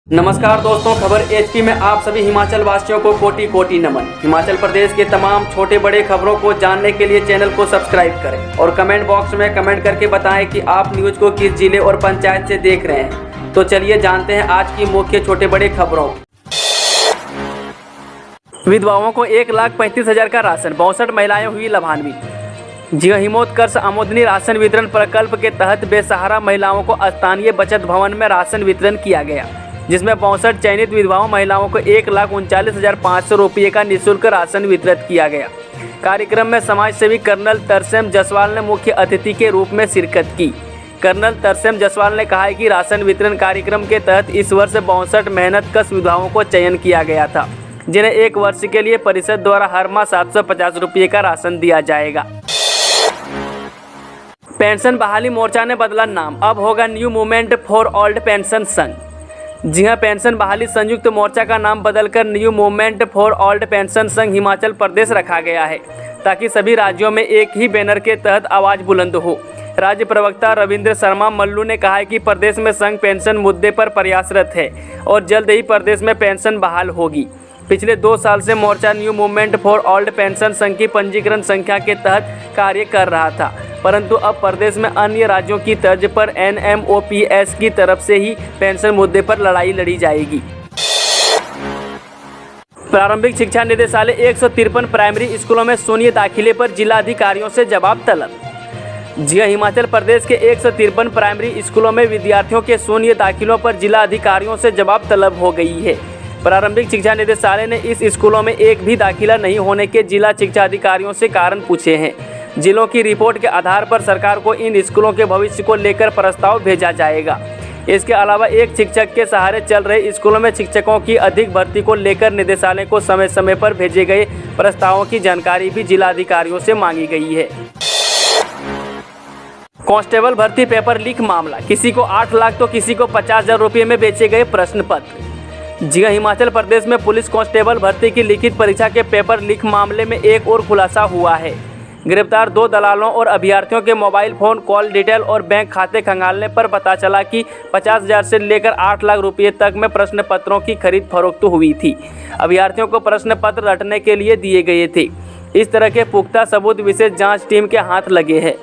नमस्कार दोस्तों, खबर एचपी में आप सभी हिमाचल वासियों को कोटि कोटि नमन। हिमाचल प्रदेश के तमाम छोटे बड़े खबरों को जानने के लिए चैनल को सब्सक्राइब करें और कमेंट बॉक्स में कमेंट करके बताएं कि आप न्यूज को किस जिले और पंचायत से देख रहे हैं। तो चलिए जानते हैं आज की मुख्य छोटे बड़े खबरों। विधवाओं को 1,35,000 का राशन, 62 महिलाएं हुई लाभान्वित। जी हाँ, हिमोत्कर्ष आमोदनी राशन वितरण प्रकल्प के तहत बेसहारा महिलाओं को स्थानीय बचत भवन में राशन वितरण किया गया, जिसमें 62 चयनित विधवाओं महिलाओं को 1,39,500 रुपये का निःशुल्क राशन वितरित किया गया। कार्यक्रम में समाज सेवी कर्नल तरसेम जसवाल ने मुख्य अतिथि के रूप में शिरकत की। कर्नल तरसेम जसवाल ने कहा कि राशन वितरण कार्यक्रम के तहत इस वर्ष 62 मेहनतकश विधवाओं को चयन किया गया था, जिन्हें 1 वर्ष के लिए परिषद द्वारा हर माह 750 रुपये का राशन दिया जाएगा। पेंशन बहाली मोर्चा ने बदला नाम, अब होगा new movement for old pension संघ। जी हां, पेंशन बहाली संयुक्त मोर्चा का नाम बदलकर new movement for old pension संघ हिमाचल प्रदेश रखा गया है, ताकि सभी राज्यों में एक ही बैनर के तहत आवाज़ बुलंद हो। राज्य प्रवक्ता रविंद्र शर्मा मल्लू ने कहा है कि प्रदेश में संघ पेंशन मुद्दे पर प्रयासरत है और जल्द ही प्रदेश में पेंशन बहाल होगी। पिछले 2 साल से मोर्चा new movement for old pension संघ की पंजीकरण संख्या के तहत कार्य कर रहा था, परंतु अब प्रदेश में अन्य राज्यों की तर्ज पर NMOPS की तरफ से ही पेंशन मुद्दे पर लड़ाई लड़ी जाएगी। प्रारंभिक शिक्षा निदेशालय 153 प्राइमरी स्कूलों में शून्य दाखिले पर जिला अधिकारियों से जवाब तलब। जी हां, हिमाचल प्रदेश के 153 प्राइमरी स्कूलों में विद्यार्थियों के शून्य दाखिलों पर जिला अधिकारियों से जवाब तलब हो गई है। प्रारंभिक शिक्षा निदेशालय ने इस स्कूलों में एक भी दाखिला नहीं होने के जिला शिक्षा अधिकारियों से कारण पूछे हैं। जिलों की रिपोर्ट के आधार पर सरकार को इन स्कूलों के भविष्य को लेकर प्रस्ताव भेजा जाएगा। इसके अलावा एक शिक्षक के सहारे चल रहे स्कूलों में शिक्षकों की अधिक भर्ती को लेकर निदेशालय को समय समय पर भेजे गए प्रस्तावों की जानकारी भी जिला अधिकारियों से मांगी गई है। कांस्टेबल भर्ती पेपर लीक मामला, किसी को 8 लाख तो किसी को 50,000 रुपये में बेचे गए प्रश्न पत्र। जी हां, हिमाचल प्रदेश में पुलिस कांस्टेबल भर्ती की लिखित परीक्षा के पेपर लीक मामले में एक और खुलासा हुआ है। गिरफ्तार 2 दलालों और अभ्यर्थियों के मोबाइल फोन कॉल डिटेल और बैंक खाते खंगालने पर पता चला कि 50,000 से लेकर 8 लाख रुपये तक में प्रश्न पत्रों की खरीद फरोख्त हुई थी। अभ्यर्थियों को प्रश्न पत्र रटने के लिए दिए गए थे। इस तरह के पुख्ता सबूत विशेष जांच टीम के हाथ लगे हैं।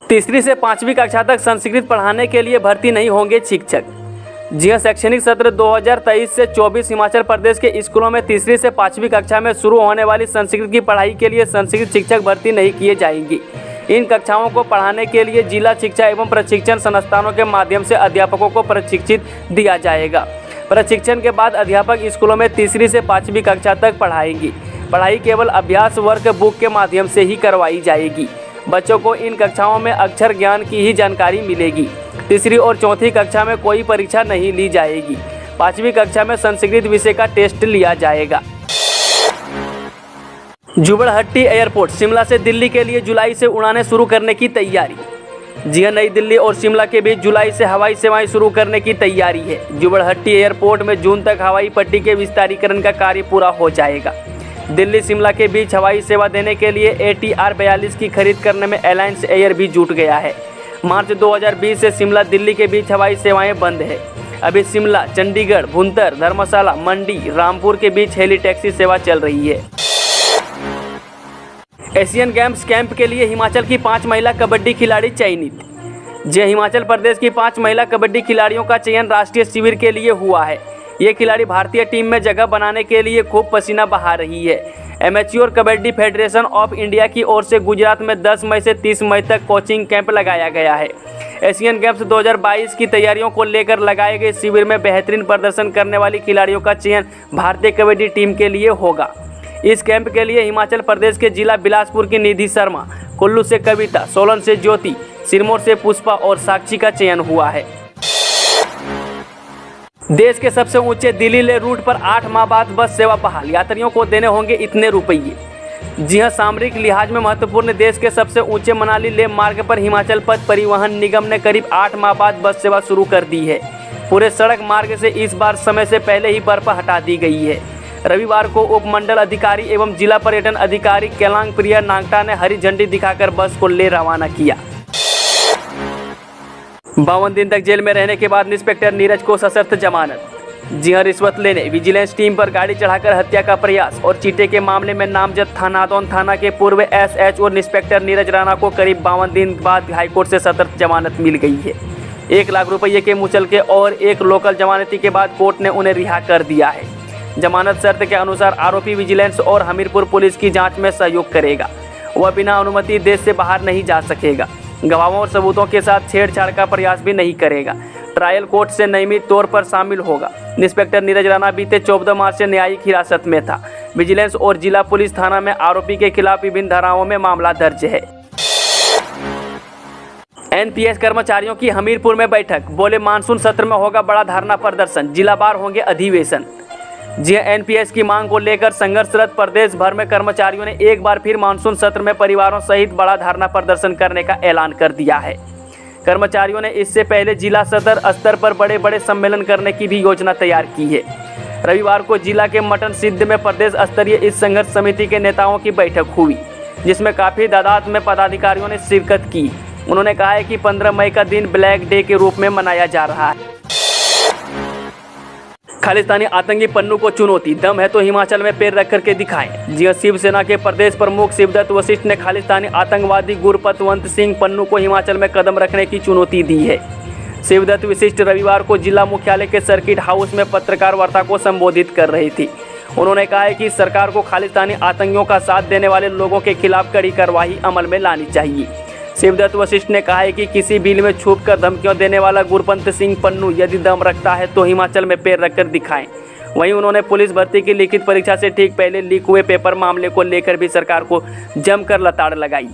3री से 5वीं कक्षा तक संस्कृत पढ़ाने के लिए भर्ती नहीं होंगे शिक्षक। जी हां, शैक्षणिक सत्र 2023 से 24 हिमाचल प्रदेश के स्कूलों में 3री से 5वीं कक्षा में शुरू होने वाली संस्कृत की पढ़ाई के लिए संस्कृत शिक्षक भर्ती नहीं किए जाएंगे। इन कक्षाओं को पढ़ाने के लिए जिला शिक्षा एवं प्रशिक्षण संस्थानों के माध्यम से अध्यापकों को प्रशिक्षित दिया जाएगा। प्रशिक्षण के बाद अध्यापक स्कूलों में 3री से 5वीं कक्षा तक पढ़ाएंगे। पढ़ाई केवल अभ्यास वर्क बुक के माध्यम से ही करवाई जाएगी। बच्चों को इन कक्षाओं में अक्षर ज्ञान की ही जानकारी मिलेगी। 3री और 4थी कक्षा में कोई परीक्षा नहीं ली जाएगी। 5वीं कक्षा में संस्कृत विषय का टेस्ट लिया जाएगा। जुबड़हट्टी एयरपोर्ट, शिमला से दिल्ली के लिए जुलाई से उड़ानें शुरू करने की तैयारी। जी हां, नई दिल्ली और शिमला के बीच जुलाई से हवाई सेवाएं शुरू करने की तैयारी है। जुबड़हट्टी एयरपोर्ट में जून तक हवाई पट्टी के विस्तारीकरण का कार्य पूरा हो जाएगा। दिल्ली शिमला के बीच हवाई सेवा देने के लिए ATR 42 की खरीद करने में एलायंस एयर भी जुट गया है। मार्च 2020 से शिमला दिल्ली के बीच हवाई सेवाएं बंद है। अभी शिमला, चंडीगढ़, भुंतर, धर्मशाला, मंडी, रामपुर के बीच हेली टैक्सी सेवा चल रही है। एशियन गेम्स कैंप के लिए हिमाचल की 5 महिला कबड्डी खिलाड़ी चयनित। जी, हिमाचल प्रदेश की 5 महिला कबड्डी खिलाड़ियों का चयन राष्ट्रीय शिविर के लिए हुआ है। ये खिलाड़ी भारतीय टीम में जगह बनाने के लिए खूब पसीना बहा रही है। Amateur kabaddi federation of India की ओर से गुजरात में 10 मई से 30 मई तक कोचिंग कैंप लगाया गया है। एशियन गेम्स 2022 की तैयारियों को लेकर लगाए गए शिविर में बेहतरीन प्रदर्शन करने वाली खिलाड़ियों का चयन भारतीय कबड्डी टीम के लिए होगा। इस कैंप के लिए हिमाचल प्रदेश के जिला बिलासपुर की निधि शर्मा, कुल्लू से कविता, सोलन से ज्योति, सिरमौर से पुष्पा और साक्षी का चयन हुआ है। देश के सबसे ऊंचे दिल्ली लेह रूट पर 8 माह बाद बस सेवा बहाल, यात्रियों को देने होंगे इतने रुपये। जी हां, सामरिक लिहाज में महत्वपूर्ण देश के सबसे ऊंचे मनाली लेह मार्ग पर हिमाचल पथ परिवहन निगम ने करीब 8 माह बाद बस सेवा शुरू कर दी है। पूरे सड़क मार्ग से इस बार समय से पहले ही बर्फ हटा दी गई है। रविवार को उपमंडल अधिकारी एवं जिला पर्यटन अधिकारी केलांग प्रिया नागटा ने हरी झंडी दिखाकर बस को ले रवाना किया। 52 दिन तक जेल में रहने के बाद इंस्पेक्टर नीरज को सशर्त जमानत। जी हां, रिश्वत लेने, विजिलेंस टीम पर गाड़ी चढ़ाकर हत्या का प्रयास और चीटे के मामले में नामजद थानादौन थाना के पूर्व एसएच और इंस्पेक्टर नीरज राणा को करीब 52 दिन बाद हाईकोर्ट से सशर्त जमानत मिल गई है। 1 लाख रुपये के मुचलके और एक लोकल जमानती के बाद कोर्ट ने उन्हें रिहा कर दिया है। जमानत शर्त के अनुसार आरोपी विजिलेंस और हमीरपुर पुलिस की जाँच में सहयोग करेगा। वह बिना अनुमति देश से बाहर नहीं जा सकेगा। गवाहों और सबूतों के साथ छेड़छाड़ का प्रयास भी नहीं करेगा। ट्रायल कोर्ट से नियमित तौर पर शामिल होगा। इंस्पेक्टर नीरज राणा बीते 14 मार्च से न्यायिक हिरासत में था। विजिलेंस और जिला पुलिस थाना में आरोपी के खिलाफ विभिन्न धाराओं में मामला दर्ज है। एनपीएस कर्मचारियों की हमीरपुर में बैठक, बोले मानसून सत्र में होगा बड़ा धरना प्रदर्शन, जिलावार होंगे अधिवेशन। जी एनपीएस की मांग को लेकर संघर्षरत प्रदेश भर में कर्मचारियों ने एक बार फिर मानसून सत्र में परिवारों सहित बड़ा धरना प्रदर्शन करने का ऐलान कर दिया है। कर्मचारियों ने इससे पहले जिला सदर स्तर पर बड़े बड़े सम्मेलन करने की भी योजना तैयार की है। रविवार को जिला के मटन सिद्ध में प्रदेश स्तरीय इस संघर्ष समिति के नेताओं की बैठक हुई, जिसमें काफ़ी तादाद में पदाधिकारियों ने शिरकत की। उन्होंने कहा है कि 15 मई का दिन ब्लैक डे के रूप में मनाया जा रहा है। खालिस्तानी आतंकी पन्नू को चुनौती, दम है तो हिमाचल में पैर रख करके दिखाएं। जी शिवसेना के प्रदेश प्रमुख शिवदत्त वशिष्ठ ने खालिस्तानी आतंकवादी गुरपतवंत सिंह पन्नू को हिमाचल में कदम रखने की चुनौती दी है। शिवदत्त वशिष्ठ रविवार को जिला मुख्यालय के सर्किट हाउस में पत्रकार वार्ता को संबोधित कर रही थी। उन्होंने कहा है कि सरकार को खालिस्तानी आतंकियों का साथ देने वाले लोगों के खिलाफ कड़ी कार्रवाई अमल में लानी चाहिए। शिवदत्त वशिष्ठ ने कहा है कि किसी बिल में छुपकर धमकियां देने वाला गुरपंत सिंह पन्नू यदि दम रखता है तो हिमाचल में पैर रखकर दिखाएं। वहीं उन्होंने पुलिस भर्ती की लिखित परीक्षा से ठीक पहले लीक हुए पेपर मामले को लेकर भी सरकार को जमकर लताड़ लगाई।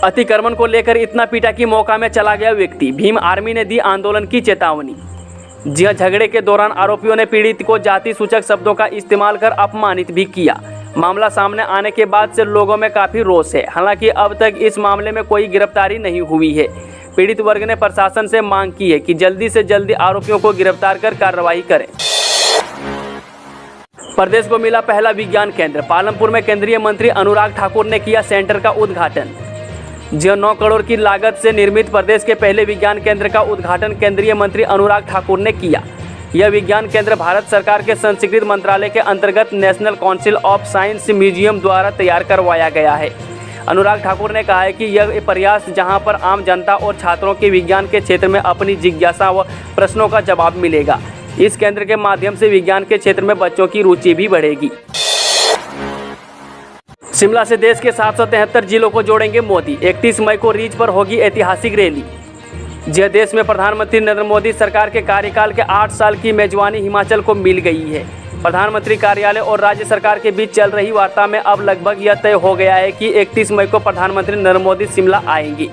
अतिक्रमण को लेकर इतना पीटा कि मौका में चला गया व्यक्ति, भीम आर्मी ने दी आंदोलन की चेतावनी। जी हां, झगड़े के दौरान आरोपियों ने पीड़ित को जाति सूचक शब्दों का इस्तेमाल कर अपमानित भी किया। मामला सामने आने के बाद से लोगों में काफ़ी रोष है। हालांकि अब तक इस मामले में कोई गिरफ्तारी नहीं हुई है। पीड़ित वर्ग ने प्रशासन से मांग की है कि जल्दी से जल्दी आरोपियों को गिरफ्तार कर कार्रवाई करें। प्रदेश को मिला पहला विज्ञान केंद्र, पालमपुर में केंद्रीय मंत्री अनुराग ठाकुर ने किया सेंटर का उद्घाटन। जो 9 करोड़ की लागत से निर्मित प्रदेश के पहले विज्ञान केंद्र का उद्घाटन केंद्रीय मंत्री अनुराग ठाकुर ने किया। यह विज्ञान केंद्र भारत सरकार के संस्कृत मंत्रालय के अंतर्गत national council of science museum द्वारा तैयार करवाया गया है। अनुराग ठाकुर ने कहा है कि यह प्रयास जहां पर आम जनता और छात्रों के विज्ञान के क्षेत्र में अपनी जिज्ञासा व प्रश्नों का जवाब मिलेगा। इस केंद्र के माध्यम से विज्ञान के क्षेत्र में बच्चों की रुचि भी बढ़ेगी। शिमला से देश के 773 जिलों को जोड़ेंगे मोदी, 31 मई को रीच पर होगी ऐतिहासिक रैली। जय देश में प्रधानमंत्री नरेंद्र मोदी सरकार के कार्यकाल के 8 साल की मेजबानी हिमाचल को मिल गई है। प्रधानमंत्री कार्यालय और राज्य सरकार के बीच चल रही वार्ता में अब लगभग यह तय हो गया है कि 31 मई को प्रधानमंत्री नरेंद्र मोदी शिमला आएंगे।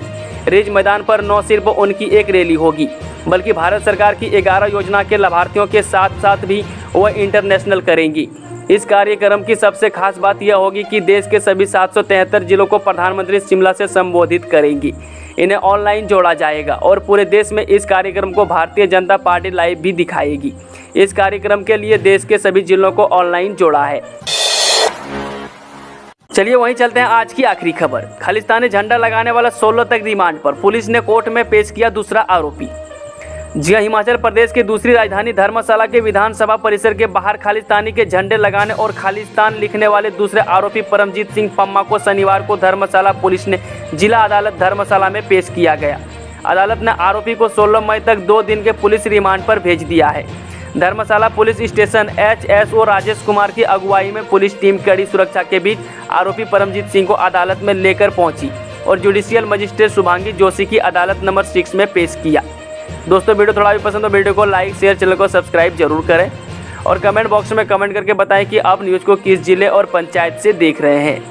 रिज मैदान पर न सिर्फ उनकी एक रैली होगी, बल्कि भारत सरकार की 11 योजना के लाभार्थियों के साथ साथ भी वह इंटरनेशनल करेंगी। इस कार्यक्रम की सबसे खास बात यह होगी कि देश के सभी 773 जिलों को प्रधानमंत्री शिमला से संबोधित करेंगी। इन्हें ऑनलाइन जोड़ा जाएगा और पूरे देश में इस कार्यक्रम को भारतीय जनता पार्टी लाइव भी दिखाएगी। इस कार्यक्रम के लिए देश के सभी जिलों को ऑनलाइन जोड़ा है। चलिए वहीं चलते हैं आज की आखिरी खबर। खालिस्तानी झंडा लगाने वाला 16 तक रिमांड पर, पुलिस ने कोर्ट में पेश किया दूसरा आरोपी। जी हां, हिमाचल प्रदेश की दूसरी राजधानी धर्मशाला के विधानसभा परिसर के बाहर खालिस्तानी के झंडे लगाने और खालिस्तान लिखने वाले दूसरे आरोपी परमजीत सिंह पम्मा को शनिवार को धर्मशाला पुलिस ने जिला अदालत धर्मशाला में पेश किया गया। अदालत ने आरोपी को 16 मई तक 2 दिन के पुलिस रिमांड पर भेज दिया है। Dharamshala police station HSO Rajesh Kumar की अगुवाई में पुलिस टीम कड़ी सुरक्षा के बीच आरोपी परमजीत सिंह को अदालत में लेकर पहुंची और जुडिशियल मजिस्ट्रेट शुभांगी जोशी की अदालत नंबर 6 में पेश किया। दोस्तों, वीडियो थोड़ा भी पसंद हो वीडियो को लाइक शेयर, चैनल को सब्सक्राइब जरूर करें और कमेंट बॉक्स में कमेंट करके बताएं कि आप न्यूज़ को किस जिले और पंचायत से देख रहे हैं।